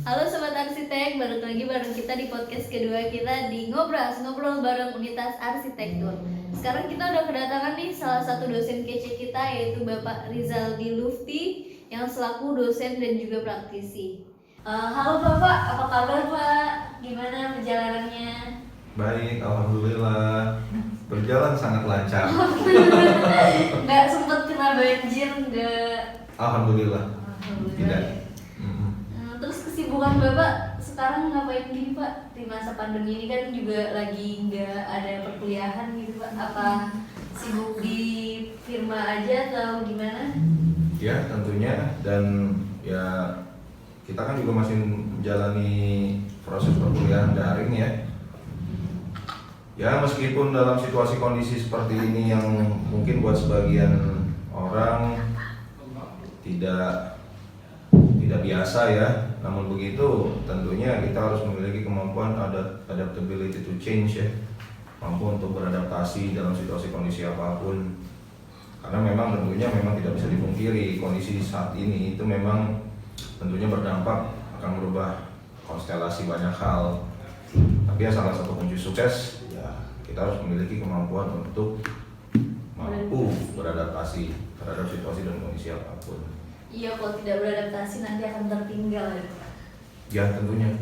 Halo Sobat Arsitek, balik lagi bareng kita di podcast kedua kita di Ngobrol bareng Unitas Arsitektur. Sekarang kita udah kedatangan nih salah satu dosen kece kita, yaitu Bapak Rizaldi Lufti yang selaku dosen dan juga praktisi. Halo Bapak, apa kabar Pak? Gimana perjalanannya? Baik, alhamdulillah. Berjalan sangat lancar. Nggak sempet kena banjir, nggak? Alhamdulillah. Alhamdulillah. Tidak. Terus kesibukan Bapak sekarang ngapain gini Pak? Di masa pandemi ini kan juga lagi nggak ada perkuliahan gitu Pak. Apa sibuk di firma aja atau gimana? Ya, tentunya. Dan ya, kita kan juga masih menjalani proses perkuliahan daring ya. Ya, meskipun dalam situasi kondisi seperti ini yang mungkin buat sebagian orang tidak biasa ya, namun begitu tentunya kita harus memiliki kemampuan adaptability to change ya, mampu untuk beradaptasi dalam situasi kondisi apapun. Karena memang tentunya tidak bisa dipungkiri kondisi saat ini itu memang tentunya berdampak akan merubah konstelasi banyak hal. Tapi ya salah satu kunci sukses ya kita harus memiliki kemampuan untuk mampu beradaptasi terhadap situasi dan kondisi apapun. Iya, kalau tidak beradaptasi nanti akan tertinggal ya Pak. Ya tentunya.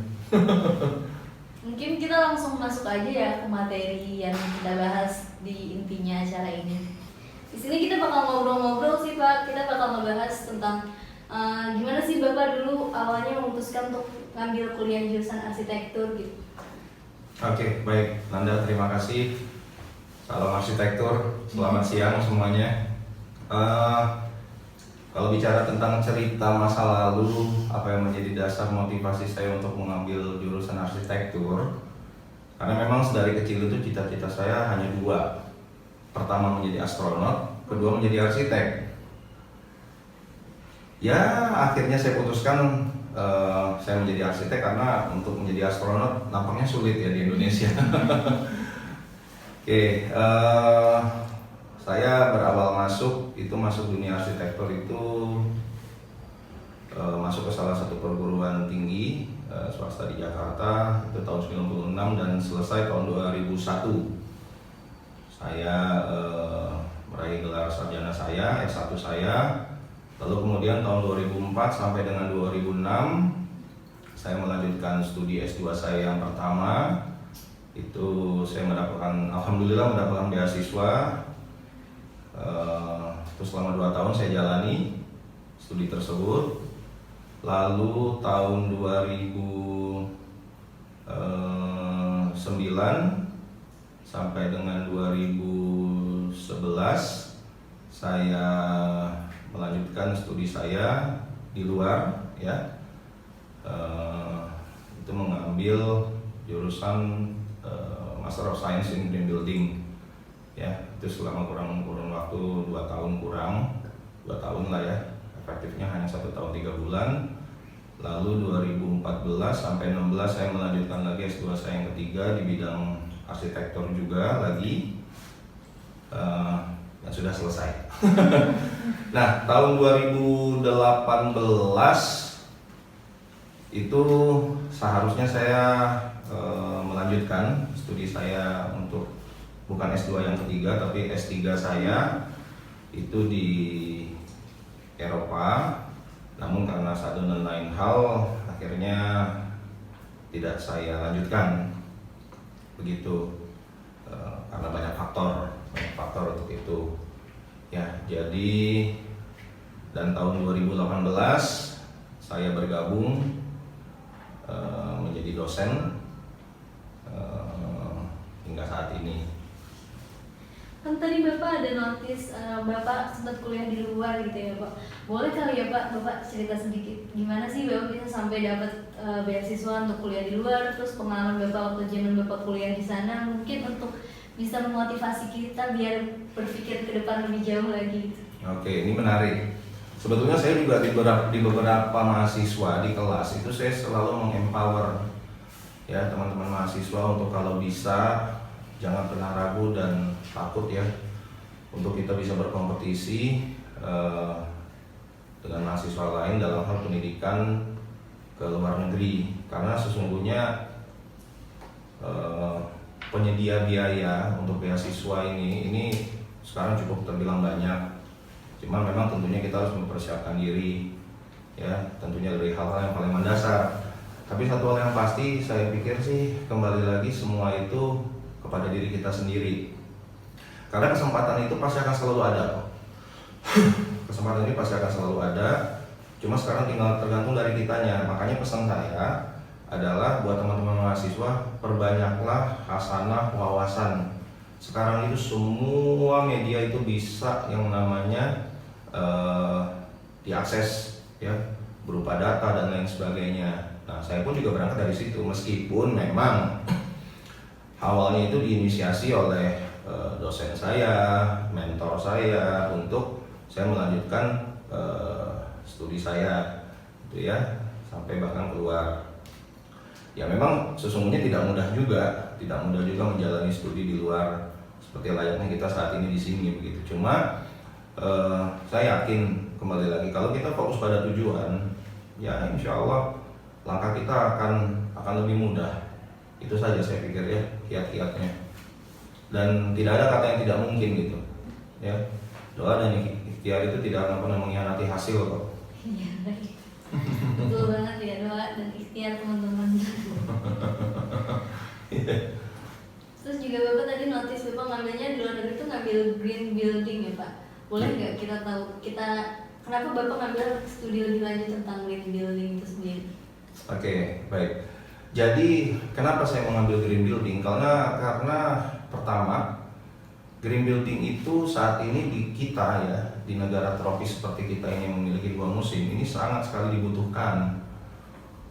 Mungkin kita langsung masuk aja ya ke materi yang kita bahas di intinya acara ini. Di sini kita bakal ngobrol-ngobrol sih Pak. Kita bakal ngebahas tentang gimana sih Bapak dulu awalnya memutuskan untuk ngambil kuliah jurusan arsitektur gitu. Oke, baik Nanda, terima kasih. Salam arsitektur, selamat siang semuanya. Kalau bicara tentang cerita masa lalu, apa yang menjadi dasar motivasi saya untuk mengambil jurusan arsitektur? Karena memang dari kecil itu cita-cita saya hanya dua. Pertama menjadi astronot, kedua menjadi arsitek. Ya, akhirnya saya putuskan saya menjadi arsitek karena untuk menjadi astronot nampaknya sulit ya di Indonesia. Oke, saya berawal masuk dunia arsitektur itu masuk ke salah satu perguruan tinggi swasta di Jakarta itu tahun 96 dan selesai tahun 2001. Saya meraih gelar sarjana saya, S1 saya. Lalu kemudian tahun 2004 sampai dengan 2006 saya melanjutkan studi S2 saya yang pertama. Itu saya alhamdulillah mendapatkan beasiswa. Terus selama 2 tahun saya jalani studi tersebut. Lalu tahun 2009 sampai dengan 2011 saya melanjutkan studi saya di luar ya. Itu mengambil jurusan Master of Science in Green Building ya. Itu selama kurun waktu 2 tahun lah ya, efektifnya hanya 1 tahun 3 bulan. Lalu 2014 sampai 16 saya melanjutkan lagi S2 saya yang ketiga di bidang arsitektur juga lagi, dan sudah selesai. Nah, tahun 2018 itu seharusnya saya melanjutkan studi saya untuk bukan S2 yang ketiga tapi S3 saya itu di Eropa. Namun karena satu dan lain hal akhirnya tidak saya lanjutkan begitu, karena banyak faktor untuk itu ya. Jadi dan tahun 2018 saya bergabung menjadi dosen hingga saat ini. Kan tadi Bapak ada notis Bapak sempat kuliah di luar gitu ya Pak. Boleh kali ya Pak Bapak cerita sedikit gimana sih Bapak bisa sampai dapat beasiswa untuk kuliah di luar, terus pengalaman Bapak waktu zaman Bapak kuliah di sana, mungkin untuk bisa memotivasi kita biar berpikir ke depan lebih jauh lagi. Oke, ini menarik. Sebetulnya saya juga di beberapa mahasiswa di kelas itu saya selalu mengempower ya teman-teman mahasiswa untuk kalau bisa jangan pernah ragu dan takut ya untuk kita bisa berkompetisi dengan mahasiswa lain dalam hal pendidikan ke luar negeri, karena sesungguhnya penyedia biaya untuk beasiswa ini sekarang cukup terbilang banyak. Cuma memang tentunya kita harus mempersiapkan diri, ya, tentunya dari hal-hal yang paling mendasar. Tapi satu hal yang pasti saya pikir sih kembali lagi semua itu kepada diri kita sendiri. Karena kesempatan itu pasti akan selalu ada. Kesempatan ini pasti akan selalu ada. Cuma sekarang tinggal tergantung dari kitanya. Makanya pesan saya adalah buat teman-teman mahasiswa, perbanyaklah hasanah wawasan. Sekarang itu semua media itu bisa yang namanya diakses, ya, berupa data dan lain sebagainya. Nah, saya pun juga berangkat dari situ, meskipun memang awalnya itu diinisiasi oleh dosen saya, mentor saya untuk saya melanjutkan studi saya, gitu ya, sampai bahkan keluar. Ya memang sesungguhnya tidak mudah juga menjalani studi di luar seperti layaknya kita saat ini di sini begitu. Cuma saya yakin kembali lagi kalau kita fokus pada tujuan, ya insya Allah langkah kita akan lebih mudah. Itu saja saya pikir, ya, kiat-kiatnya. Dan tidak ada kata yang tidak mungkin gitu, ya. Doa dan ikhtiar itu tidak akan pernah mengkhianati hasil kok. Iya, baik. Betul banget ya, doa dan ikhtiar teman-teman. Terus juga Bapak tadi notice Bapak ngambilnya di luar negeri itu ngambil green building ya Pak. Boleh nggak kita tahu kenapa Bapak ngambil studi lebih lanjut tentang green building itu sendiri? Oke, baik. Jadi kenapa saya mengambil green building? Karena pertama, green building itu saat ini di kita, ya, di negara tropis seperti kita ini yang memiliki 2 musim, ini sangat sekali dibutuhkan.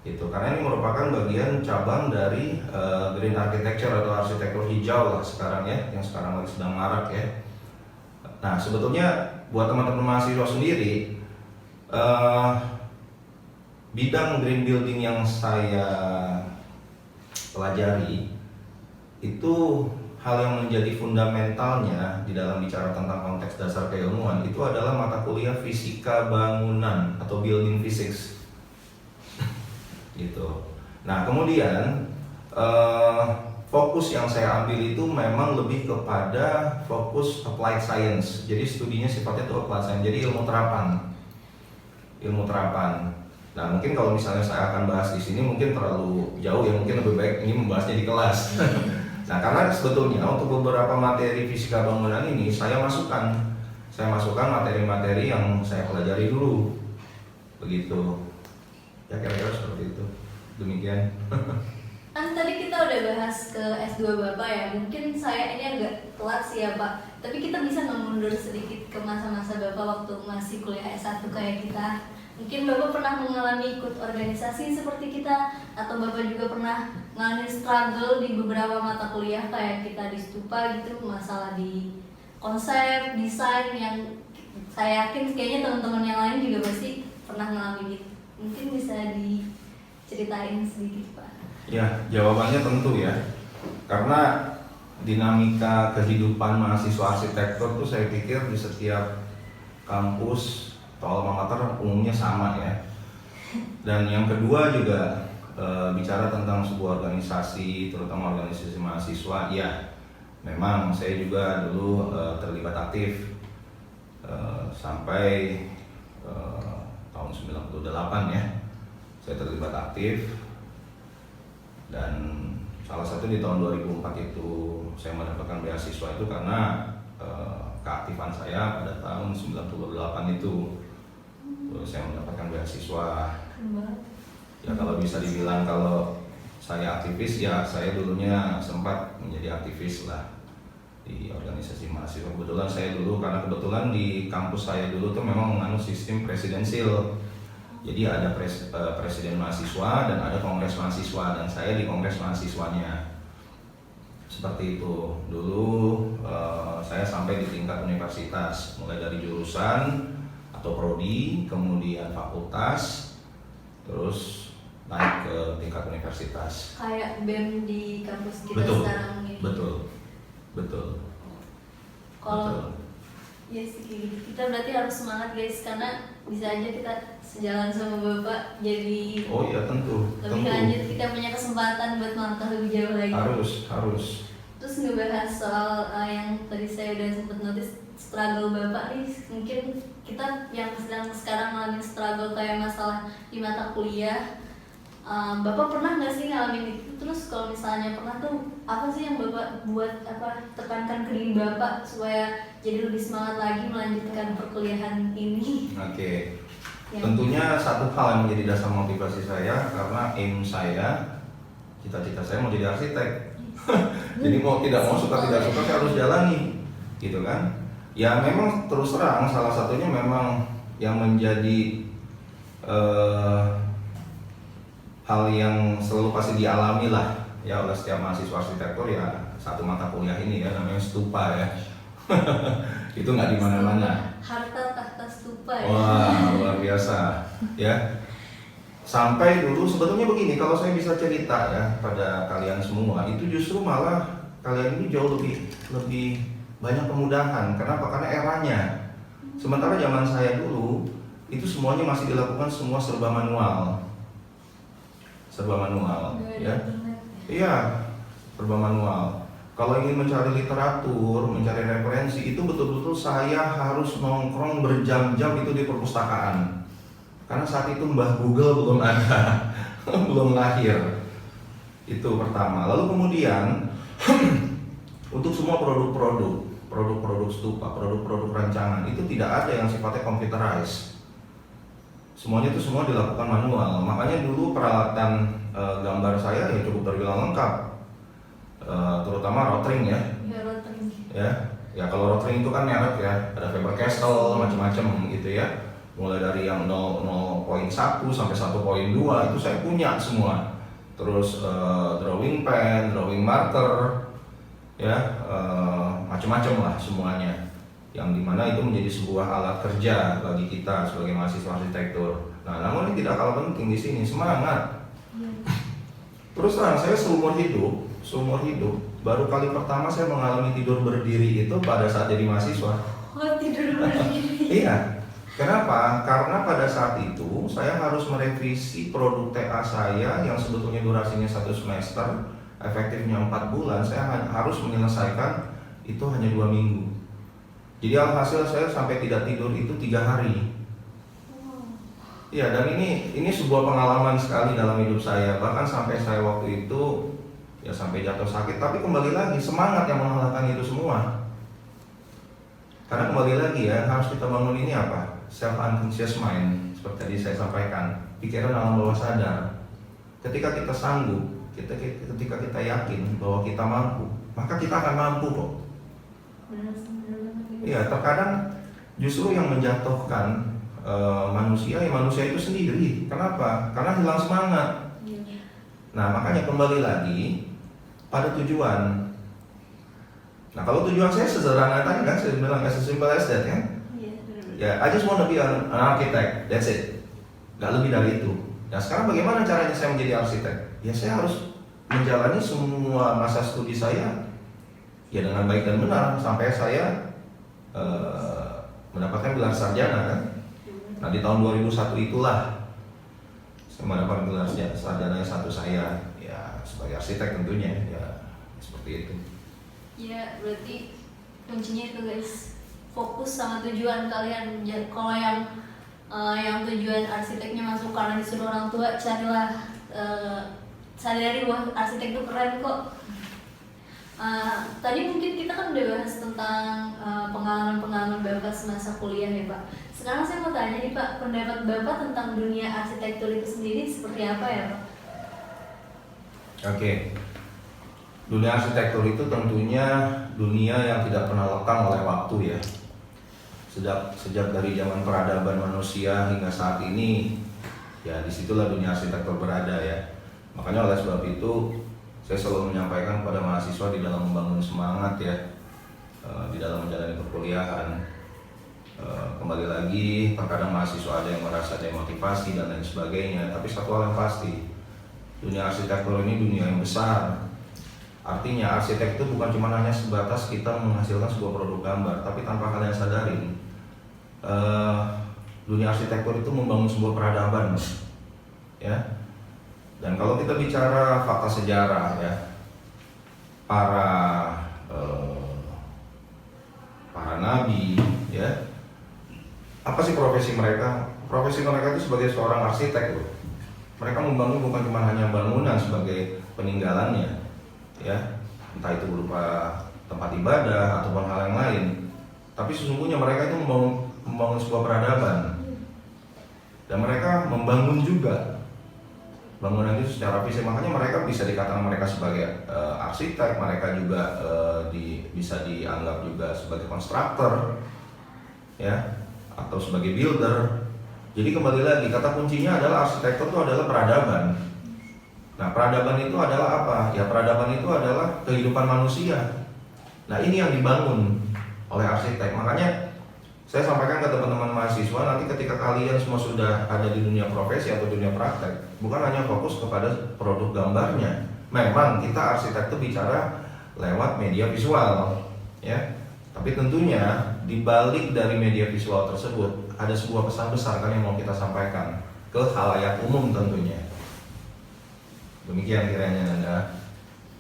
Gitu. Karena ini merupakan bagian cabang dari green architecture atau arsitektur hijau lah sekarang, ya, yang sekarang lagi sedang marak, ya. Nah, sebetulnya buat teman-teman mahasiswa sendiri, bidang green building yang saya pelajari itu hal yang menjadi fundamentalnya di dalam bicara tentang konteks dasar keilmuan itu adalah mata kuliah fisika bangunan atau building physics. Gitu. Nah, kemudian fokus yang saya ambil itu memang lebih kepada fokus applied science. Jadi studinya sifatnya itu applied science, jadi ilmu terapan. Nah, mungkin kalau misalnya saya akan bahas di sini mungkin terlalu jauh, ya, mungkin lebih baik ini membahasnya di kelas. Nah, karena sebetulnya untuk beberapa materi fisika bangunan ini saya masukkan materi-materi yang saya pelajari dulu, begitu. Ya, kira-kira seperti itu. Demikian. Kan tadi kita udah bahas ke S2 Bapak, ya. Mungkin saya ini agak telat sih ya Pak. Tapi kita bisa mundur sedikit ke masa-masa Bapak waktu masih kuliah S1 kayak kita. Mungkin Bapak pernah mengalami ikut organisasi seperti kita, atau Bapak juga pernah mengalami struggle di beberapa mata kuliah kayak kita di Stupa gitu, masalah di konsep, desain yang saya yakin kayaknya teman-teman yang lain juga pasti pernah mengalami gitu. Mungkin bisa diceritain sedikit Pak. Ya, jawabannya tentu, ya. Karena dinamika kehidupan mahasiswa arsitektur itu saya pikir di setiap kampus atau alma mater umumnya sama, ya. Dan yang kedua juga bicara tentang sebuah organisasi, terutama organisasi mahasiswa, ya, memang saya juga dulu terlibat aktif sampai tahun 98, ya. Saya terlibat aktif, dan salah satu di tahun 2004 itu saya mendapatkan beasiswa itu karena keaktifan saya pada tahun 98 itu. Terus saya mendapatkan beasiswa. Ya, kalau bisa dibilang kalau saya aktivis, ya saya dulunya sempat menjadi aktivis lah di organisasi mahasiswa. Kebetulan saya dulu, karena kebetulan di kampus saya dulu tuh memang menganut sistem presidensil. Jadi ada presiden mahasiswa dan ada kongres mahasiswa, dan saya di kongres mahasiswanya. Seperti itu. Dulu saya sampai di tingkat universitas, mulai dari jurusan atau prodi, kemudian fakultas, terus naik ke tingkat universitas. Kayak BEM di kampus kita Betul, sekarang ini. betul. Kalau Iya sih kayak gitu. Kita berarti harus semangat guys, karena bisa aja kita sejalan sama Bapak jadi Oh iya tentu. lebih lanjut, kita punya kesempatan buat melangkah lebih jauh lagi. Harus. Terus ngebahas soal yang tadi saya udah sempat notice struggle Bapak nih, mungkin kita yang sedang sekarang ngalamin struggle kayak masalah di mata kuliah. Bapak pernah nggak sih ngalamin itu? Terus kalau misalnya pernah tuh, apa sih yang Bapak buat tekankan ke diri Bapak supaya jadi lebih semangat lagi melanjutkan perkuliahan ini? Oke. Ya. Tentunya satu hal yang menjadi dasar motivasi saya karena aim saya, cita-cita saya mau jadi arsitek. Jadi mau tidak mau suka tidak suka saya harus jalani, gitu kan? Ya memang terus terang salah satunya memang yang menjadi hal yang selalu pasti dialami lah ya oleh setiap mahasiswa arsitektur ya satu mata kuliah ini ya namanya stupa ya. Itu nggak di mana-mana. Harta tahta stupa ya. Wah luar biasa ya. Sampai dulu sebetulnya begini, kalau saya bisa cerita ya pada kalian semua, itu justru malah kalian ini jauh lebih banyak kemudahan. Kenapa? Karena eranya. Sementara zaman saya dulu itu semuanya masih dilakukan semua serba manual. Ya. Iya, serba manual. Kalau ingin mencari literatur, mencari referensi, itu betul-betul saya harus nongkrong berjam-jam itu di perpustakaan. Karena saat itu Mbah Google belum ada, belum lahir. Itu pertama. Lalu kemudian untuk semua produk-produk stupa, produk-produk rancangan itu tidak ada yang sifatnya computerized. Semuanya itu semua dilakukan manual. Makanya dulu peralatan gambar saya ya cukup terbilang lengkap, terutama rotring ya. Ya, rotring. Ya kalau rotring itu kan merek ya, ada Faber-Castell macam-macam gitu ya. Mulai dari yang 0.1 sampai 1.2 itu saya punya semua. Terus drawing pen, drawing marker, ya macam-macam lah semuanya. Yang dimana itu menjadi sebuah alat kerja bagi kita sebagai mahasiswa arsitektur. Nah, namun ini tidak kalah penting di sini semangat. Terus terang saya seumur hidup baru kali pertama saya mengalami tidur berdiri itu pada saat jadi mahasiswa. Oh, tidur berdiri. Iya. Kenapa? Karena pada saat itu saya harus merevisi produk TA saya yang sebetulnya durasinya 1 semester, efektifnya 4 bulan, saya harus menyelesaikan itu hanya 2 minggu. Jadi alhasil saya sampai tidak tidur itu 3 hari. Iya, dan ini sebuah pengalaman sekali dalam hidup saya. Bahkan sampai saya waktu itu ya sampai jatuh sakit. Tapi kembali lagi semangat yang mengalahkan itu semua. Karena kembali lagi ya harus kita bangun ini apa? Self unconscious mind. Seperti tadi saya sampaikan, pikiran alam bawah sadar. Ketika kita sanggup, ketika kita yakin bahwa kita mampu, maka kita akan mampu kok. Iya, terkadang justru yang menjatuhkan manusia itu sendiri. Kenapa? Karena hilang semangat. Nah, makanya kembali lagi pada tujuan. Nah, kalau tujuan saya sederhana tadi kan, saya bilang as simple as that kan. Ya, I just want to be an architect, that's it. Gak lebih dari itu. Nah, sekarang bagaimana caranya saya menjadi arsitek? Ya, saya harus menjalani semua masa studi saya ya dengan baik dan benar sampai saya mendapatkan gelar sarjana kan. Nah di tahun 2001 itulah saya mendapatkan gelar sarjana satu saya ya sebagai arsitek tentunya ya seperti itu. Ya berarti kuncinya itu guys, fokus sama tujuan kalian. Kalau yang tujuan arsiteknya masuk karena disuruh orang tua, carilah sadari bahwa arsitek itu keren kok. Tadi mungkin kita kan udah bahas tentang pengalaman-pengalaman Bapak semasa kuliah ya Pak. Sekarang saya mau tanya nih Pak, pendapat Bapak tentang dunia arsitektur itu sendiri seperti apa ya Pak? Oke. Dunia arsitektur itu tentunya dunia yang tidak pernah lekang oleh waktu ya. Sejak dari zaman peradaban manusia hingga saat ini, ya disitulah dunia arsitektur berada ya. Makanya oleh sebab itu saya selalu menyampaikan kepada mahasiswa di dalam membangun semangat ya, di dalam menjalani perkuliahan. Kembali lagi, terkadang mahasiswa ada yang merasa demotivasi dan lain sebagainya. Tapi satu hal yang pasti, dunia arsitektur ini dunia yang besar. Artinya arsitek itu bukan cuma hanya sebatas kita menghasilkan sebuah produk gambar, tapi tanpa kalian sadari, dunia arsitektur itu membangun sebuah peradaban, ya. Dan kalau kita bicara fakta sejarah, ya, para nabi, ya, apa sih profesi mereka? Profesi mereka itu sebagai seorang arsitek, loh. Mereka membangun bukan cuma hanya bangunan sebagai peninggalannya, ya, entah itu berupa tempat ibadah ataupun hal yang lain, tapi sesungguhnya mereka itu membangun sebuah peradaban, dan mereka membangun juga bangunan itu secara fisik. Makanya mereka bisa dikatakan mereka sebagai arsitek, mereka juga bisa dianggap juga sebagai konstruktor, ya, atau sebagai builder. Jadi kembali lagi, kata kuncinya adalah arsitektur itu adalah peradaban. Nah, peradaban itu adalah apa? Ya, peradaban itu adalah kehidupan manusia. Nah, ini yang dibangun oleh arsitek. Makanya saya sampaikan ke teman-teman mahasiswa, nanti ketika kalian semua sudah ada di dunia profesi atau dunia praktek, bukan hanya fokus kepada produk gambarnya. Memang kita arsitek itu bicara lewat media visual, ya. Tapi tentunya di balik dari media visual tersebut ada sebuah pesan besar kan yang mau kita sampaikan ke khalayak umum tentunya. Demikian kiranya, Nanda.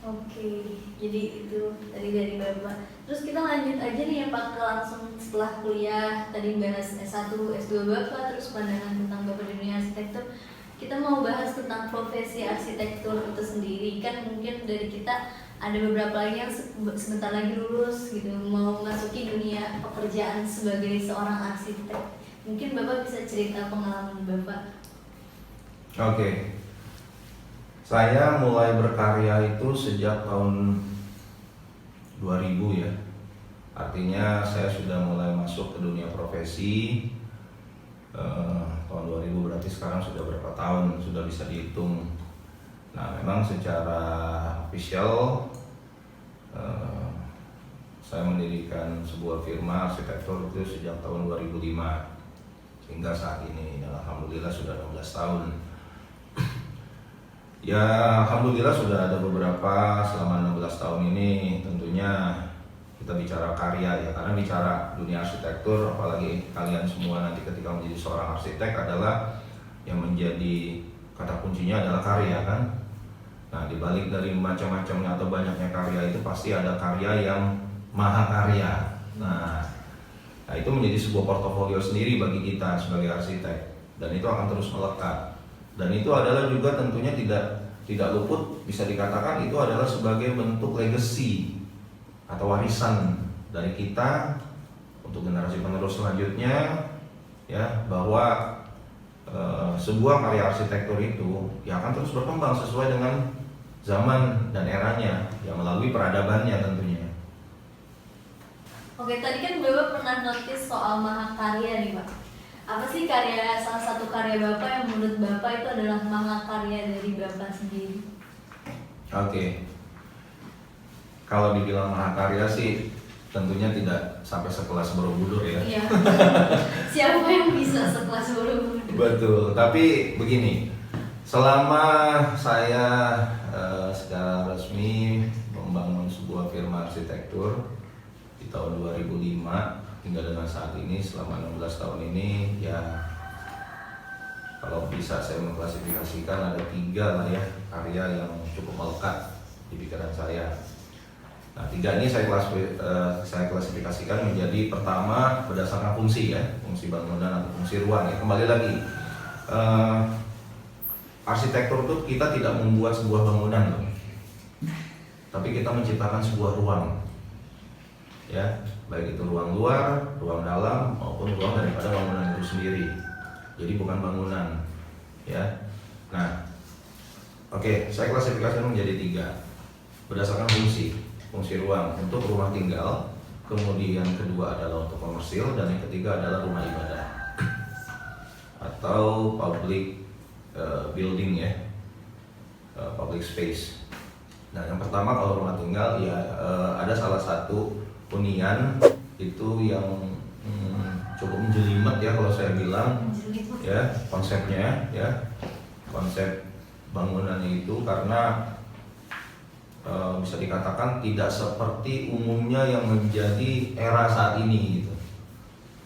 Oke, jadi itu tadi dari Bapak. Terus kita lanjut aja nih ya Pak, ke langsung setelah kuliah tadi bahas S1, S2 Bapak, terus pandangan tentang Bapak di dunia arsitektur. Kita mau bahas tentang profesi arsitektur itu sendiri. Kan mungkin dari kita ada beberapa lagi yang sebentar lagi lulus gitu, mau masuki dunia pekerjaan sebagai seorang arsitek. Mungkin Bapak bisa cerita pengalaman Bapak. Oke. Saya mulai berkarya itu sejak tahun 2000, ya. Artinya saya sudah mulai masuk ke dunia profesi tahun 2000, berarti sekarang sudah berapa tahun, sudah bisa dihitung. Nah, memang secara official saya mendirikan sebuah firma arsitektur itu sejak tahun 2005 hingga saat ini. Alhamdulillah sudah 16 tahun. Ya, alhamdulillah sudah ada beberapa selama 16 tahun ini. Tentunya kita bicara karya, ya, karena bicara dunia arsitektur, apalagi kalian semua nanti ketika menjadi seorang arsitek, adalah yang menjadi kata kuncinya adalah karya, kan. Nah, dibalik dari macam-macamnya atau banyaknya karya itu pasti ada karya yang mahakarya. Nah, itu menjadi sebuah portofolio sendiri bagi kita sebagai arsitek, dan itu akan terus melekat. Dan itu adalah juga tentunya tidak luput, bisa dikatakan itu adalah sebagai bentuk legacy atau warisan dari kita untuk generasi penerus selanjutnya, ya, bahwa sebuah karya arsitektur itu ya akan terus berkembang sesuai dengan zaman dan eranya, ya, melalui peradabannya tentunya. Oke, tadi kan Bapak pernah notice soal mahakarya nih Pak. Apa sih salah satu karya Bapak yang menurut Bapak itu adalah mahakarya dari Bapak sendiri? Oke. Kalau dibilang mahakarya sih tentunya tidak sampai sekelas Borobudur, ya. Iya. Siapa yang bisa sekelas Borobudur? Betul, tapi begini, selama saya secara resmi membangun sebuah firma arsitektur di tahun 2005 hingga dengan saat ini, selama 16 tahun ini, ya, kalau bisa saya mengklasifikasikan ada 3 lah, ya, karya yang cukup melekat di pikiran saya. Nah, 3 ini saya klasifikasikan menjadi, pertama, berdasarkan fungsi, ya, fungsi bangunan atau fungsi ruang, ya. Kembali lagi, arsitektur itu kita tidak membuat sebuah bangunan, loh, tapi kita menciptakan sebuah ruang, ya, baik itu ruang luar, ruang dalam, maupun ruang daripada bangunan itu sendiri. Jadi bukan bangunan, ya. Nah, oke, saya klasifikasikan menjadi 3 berdasarkan fungsi ruang untuk rumah tinggal, kemudian kedua adalah untuk komersil, dan yang ketiga adalah rumah ibadah atau public building, ya, public space. Nah, yang pertama kalau rumah tinggal, ya, ada salah satu hunian itu yang cukup menjelimet, ya, kalau saya bilang, ya, konsepnya, ya, konsep bangunannya itu, karena bisa dikatakan tidak seperti umumnya yang menjadi era saat ini gitu.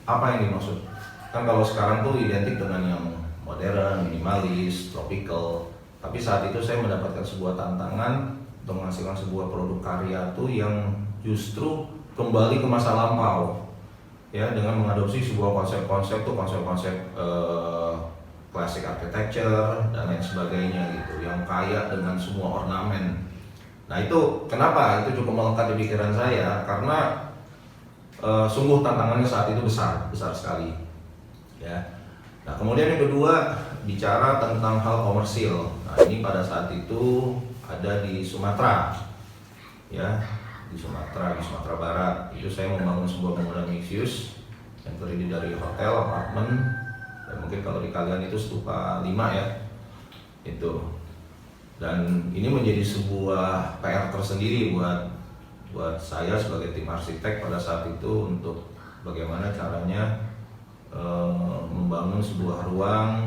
Apa yang dimaksud? Kan kalau sekarang tuh identik dengan yang modern, minimalis, tropical. Tapi saat itu saya mendapatkan sebuah tantangan untuk menghasilkan sebuah produk karya tuh yang justru kembali ke masa lampau, ya, dengan mengadopsi sebuah konsep-konsep tuh konsep-konsep classic architecture dan lain sebagainya gitu, yang kaya dengan semua ornamen. Nah itu kenapa itu cukup melekat di pikiran saya, karena sungguh tantangannya saat itu besar sekali, ya. Nah kemudian yang kedua, bicara tentang hal komersil. Nah ini pada saat itu ada di Sumatera, ya, di Sumatera Barat. Itu saya membangun sebuah bangunan mixed yang terdiri dari hotel, apartemen, dan mungkin kalau di kalian itu stupa 5 ya, itu. Dan ini menjadi sebuah PR tersendiri buat saya sebagai tim arsitek pada saat itu, untuk bagaimana caranya membangun sebuah ruang,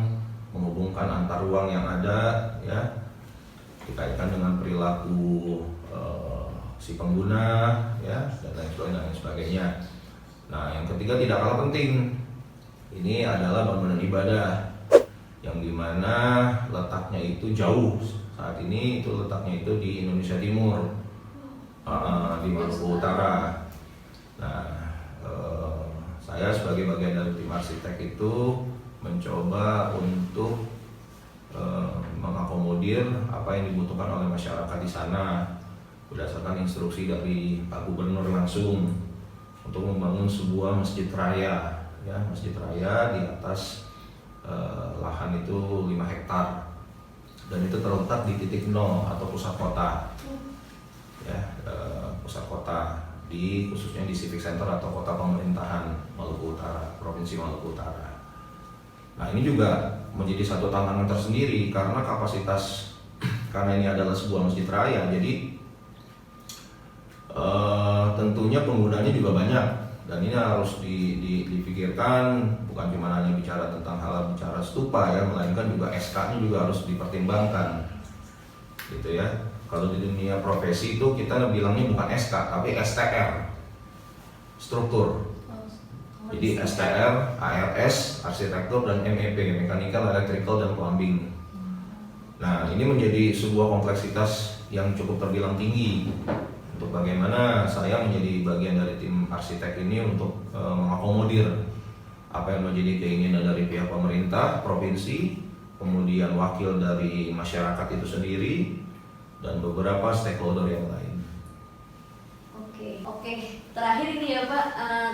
menghubungkan antar ruang yang ada, ya, dikaitkan dengan perilaku si pengguna, ya, dan lain sebagainya. Nah yang ketiga tidak kalah penting, ini adalah bangunan ibadah yang dimana letaknya itu jauh. Saat ini itu letaknya itu di Indonesia Timur, di Maluku Utara. Nah, saya sebagai bagian dari tim arsitek itu mencoba untuk mengakomodir apa yang dibutuhkan oleh masyarakat di sana berdasarkan instruksi dari Pak Gubernur langsung untuk membangun sebuah masjid raya, ya, masjid raya di atas lahan itu 5 hektar. Dan itu terletak di titik nol atau pusat kota, ya, pusat kota khususnya di Civic Center atau kota pemerintahan Maluku Utara, Provinsi Maluku Utara. Nah ini juga menjadi satu tantangan tersendiri karena karena ini adalah sebuah masjid raya, jadi tentunya penggunanya juga banyak. Dan ini harus dipikirkan, bukan cuma hanya bicara tentang bicara stupa ya, melainkan juga SK-nya juga harus dipertimbangkan, gitu ya. Kalau di dunia profesi itu kita bilangnya bukan SK tapi STR, struktur. Jadi STR, ARS, arsitektur, dan MEP, mechanical, electrical, dan plumbing. Nah ini menjadi sebuah kompleksitas yang cukup terbilang tinggi. Untuk bagaimana saya menjadi bagian dari tim arsitek ini untuk mengakomodir apa yang menjadi keinginan dari pihak pemerintah provinsi, kemudian wakil dari masyarakat itu sendiri, dan beberapa stakeholder yang lain. Oke. Terakhir ini ya Pak,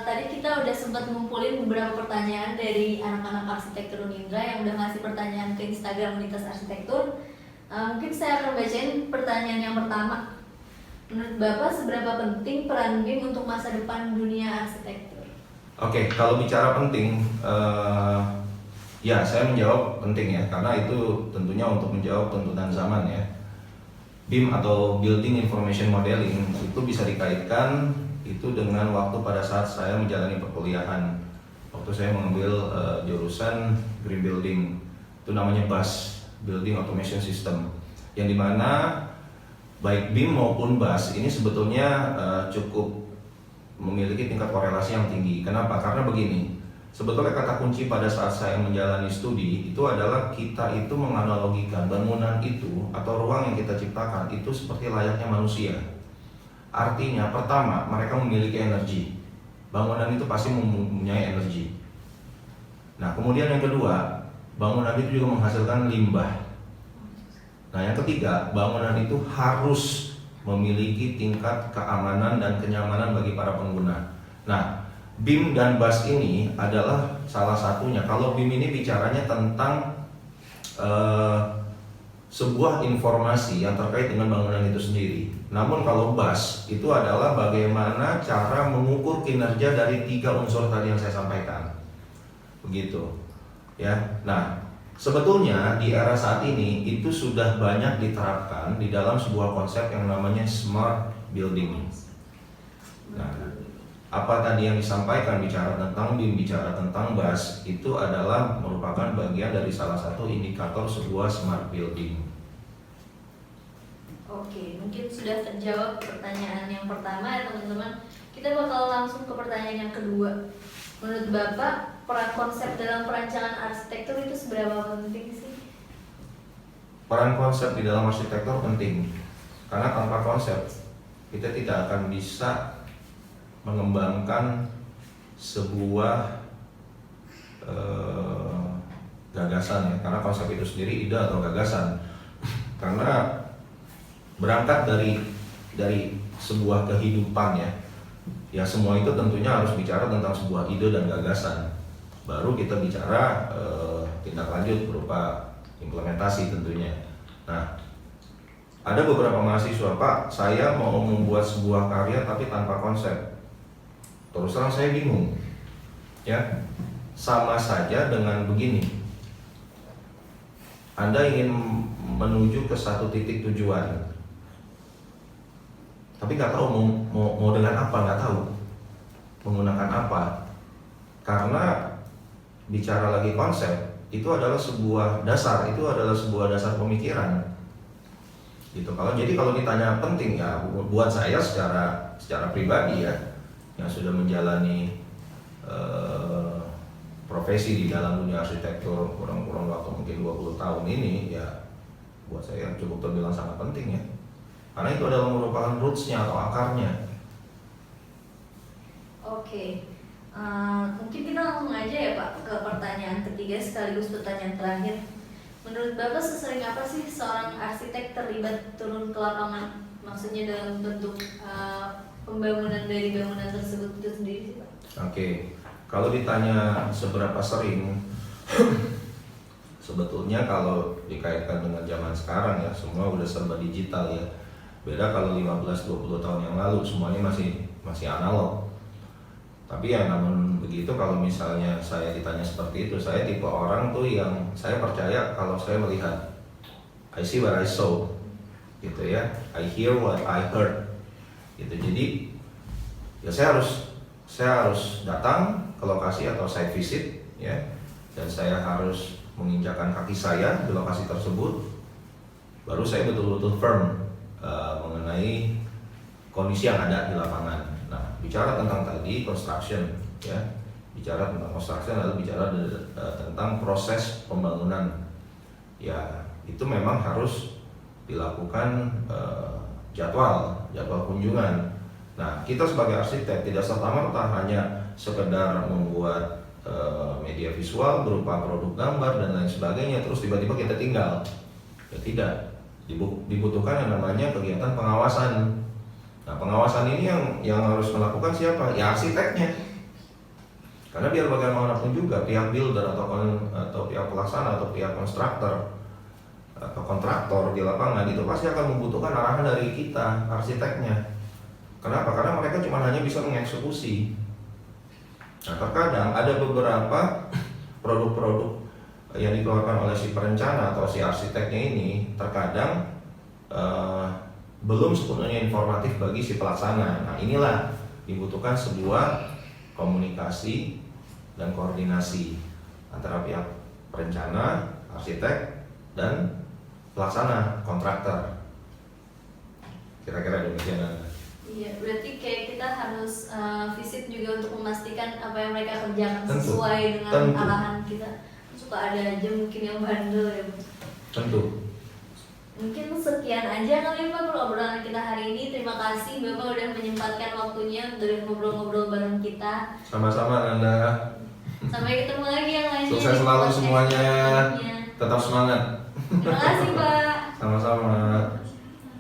tadi kita udah sempat ngumpulin beberapa pertanyaan dari anak-anak arsitektur Unindra yang udah ngasih pertanyaan ke Instagram Lintas Arsitektur. Mungkin saya akan bacain pertanyaan yang pertama. Menurut Bapak, seberapa penting peran BIM untuk masa depan dunia arsitektur? Oke, kalau bicara penting, ya saya menjawab penting ya, karena itu tentunya untuk menjawab tuntutan zaman ya. BIM atau Building Information Modeling itu bisa dikaitkan itu dengan waktu pada saat saya menjalani perkuliahan. Waktu saya mengambil jurusan Green Building, itu namanya BAS, Building Automation System, yang dimana baik BIM maupun BAS ini sebetulnya cukup memiliki tingkat korelasi yang tinggi. Kenapa? Karena begini, sebetulnya kata kunci pada saat saya menjalani studi itu adalah kita itu menganalogikan bangunan itu atau ruang yang kita ciptakan itu seperti layaknya manusia. Artinya pertama, mereka memiliki energi. Bangunan itu pasti mempunyai energi. Nah kemudian yang kedua, bangunan itu juga menghasilkan limbah. Nah yang ketiga, bangunan itu harus memiliki tingkat keamanan dan kenyamanan bagi para pengguna. Nah BIM dan BAS ini adalah salah satunya. Kalau BIM ini bicaranya tentang sebuah informasi yang terkait dengan bangunan itu sendiri. Namun kalau BAS itu adalah bagaimana cara mengukur kinerja dari 3 unsur tadi yang saya sampaikan. Begitu. Ya. Nah, sebetulnya di era saat ini itu sudah banyak diterapkan di dalam sebuah konsep yang namanya smart building. Nah, apa tadi yang disampaikan bicara tentang BIM, bicara tentang BAS itu adalah merupakan bagian dari salah satu indikator sebuah smart building. Oke, mungkin sudah terjawab pertanyaan yang pertama ya teman-teman. Kita bakal langsung ke pertanyaan yang kedua. Menurut Bapak, peran konsep dalam perancangan arsitektur itu seberapa penting sih? Peran konsep di dalam arsitektur penting, karena tanpa konsep kita tidak akan bisa mengembangkan sebuah gagasan ya, karena konsep itu sendiri ide atau gagasan. Karena berangkat dari sebuah kehidupan ya semua itu tentunya harus bicara tentang sebuah ide dan gagasan. Baru kita bicara tindak lanjut berupa implementasi tentunya. Nah, ada beberapa mahasiswa, Pak, saya mau membuat sebuah karya tapi tanpa konsep. Terus terang saya bingung. Ya, sama saja dengan begini. Anda ingin menuju ke satu titik tujuan, tapi nggak tahu mau dengan apa, nggak tahu menggunakan apa. Karena bicara lagi konsep, itu adalah sebuah dasar, pemikiran. Gitu. Kalau ditanya penting ya, buat saya secara pribadi ya, yang sudah menjalani profesi di dalam dunia arsitektur kurang waktu mungkin 20 tahun ini, ya buat saya cukup terbilang sangat penting ya, karena itu adalah merupakan roots-nya atau akarnya. Oke, mungkin kita langsung aja ya Pak ke pertanyaan ketiga sekaligus pertanyaan terakhir. Menurut Bapak sesering apa sih seorang arsitek terlibat turun ke lapangan? Maksudnya dalam bentuk pembangunan dari bangunan tersebut itu sendiri sih Pak? Oke, kalau ditanya seberapa sering, sebetulnya kalau dikaitkan dengan zaman sekarang ya, semua udah serba digital ya. Beda kalau 15-20 tahun yang lalu semuanya masih analog. Tapi ya namun begitu, kalau misalnya saya ditanya seperti itu, saya tipe orang tuh yang saya percaya kalau saya melihat, I see what I saw, gitu ya, I hear what I heard, gitu. Jadi ya saya harus datang ke lokasi atau site visit ya, dan saya harus menginjakan kaki saya di lokasi tersebut, baru saya betul-betul firm mengenai kondisi yang ada di lapangan. Nah, bicara tentang tadi construction ya, bicara tentang construction adalah bicara tentang proses pembangunan ya, itu memang harus dilakukan jadwal kunjungan. Nah, kita sebagai arsitek tidak serta-merta hanya sekedar membuat media visual berupa produk gambar dan lain sebagainya terus tiba-tiba kita tinggal. Ya tidak, dibutuhkan yang namanya kegiatan pengawasan. Nah, pengawasan ini yang harus melakukan siapa? Ya arsiteknya. Karena biar bagaimanapun juga pihak builder atau pihak pelaksana atau pihak konstruktor atau kontraktor di lapangan itu pasti akan membutuhkan arahan dari kita, arsiteknya. Kenapa? Karena mereka cuma hanya bisa mengeksekusi. Nah, terkadang ada beberapa produk-produk yang dikeluarkan oleh si perencana atau si arsiteknya ini terkadang belum sepenuhnya informatif bagi si pelaksana. Nah, inilah dibutuhkan sebuah komunikasi dan koordinasi antara pihak perencana, arsitek, dan pelaksana, kontraktor. Kira-kira demikian. Iya, berarti kayak kita harus visit juga untuk memastikan apa yang mereka kerjakan sesuai dengan arahan kita. Suka ada aja mungkin yang bandel ya Bu. Tentu. Mungkin sekian aja kali Pak obrolan kita hari ini. Terima kasih Bapak udah menyempatkan waktunya untuk ngobrol-ngobrol bareng kita. Sama-sama Nanda. Sampai ketemu lagi yang lainnya. Sukses selalu semuanya. Tetap semangat. Terima kasih Pak. Sama-sama.